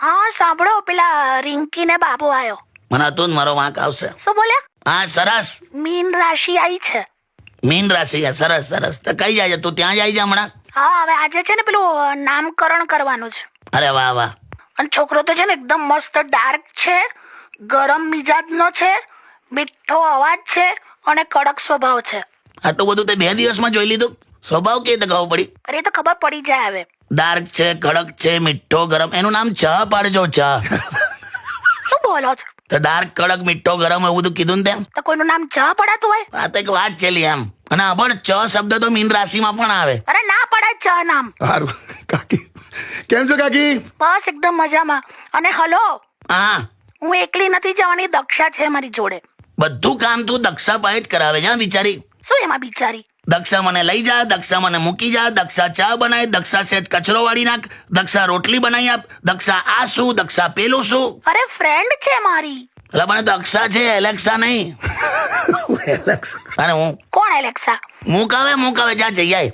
હા સાંભળો, પેલા રિંકી ને બાબુ આવ્યો. મને હતું જ મારો વાંક આવશે. શું બોલ્યા? હા સરસ. મીન રાશિ આવી છે. મીન રાશિ સરસ સરસ. તો કઈ જાય છે તું? ત્યાં જાય છે હમણાં? હા, હવે આજે છે ને પેલું નામકરણ કરવાનું છે. અરે વાહ વાહ. અને છોકરો તો છે ને એકદમ મસ્ત ડાર્ક છે, ગરમ મિજાજનો છે, મીઠો અવાજ છે અને કડક સ્વભાવ છે. આટલું બધું તે 2 દિવસમાં જોઈ લીધું? સ્વભાવ કેવી રીતે ખબર પડી? અરે એ તો ખબર પડી જાય હવે. ડાર્ક છે, કડક છે, મીઠો, ગરમ. એનું નામ ચા પાડજો, ચા. શું બોલો છો? તો ડાર્ક, કડક, મીઠો, ગરમ એવું બધું કીધું ને તેમ. તો કોઈનું નામ ચા પડાતું હોય? આ તો એક વાત છે લી એમ. અને આ પણ ચ શબ્દ તો મીન રાશિમાં પણ આવે. અરે ના પડાય ચા નામ. સારું. કાકી કેમ છો કાકી? બસ એકદમ મજામાં. અને હલો, હા, હું એકલી નથી જવાની, દક્ષા છે મારી જોડે. બધું કામ તું દક્ષા પાસે જ કરાવે છે હા બિચારી. શું એમાં બિચારી? દક્ષા મને લઈ જા, દક્ષા મને મૂકી જા, દક્ષા ચા બનાય, દક્ષા સેજ કચરો વાળી નાખ, દક્ષા રોટલી બનાવી આપ, દક્ષા આ શું, દક્ષા પેલું શું. અરે ફ્રેન્ડ છે મારી. એટલે મને દક્ષા છે, એલેક્સા નહીં. અને હું કોણ એલેક્સા? મુકાવે જા જઈ આય.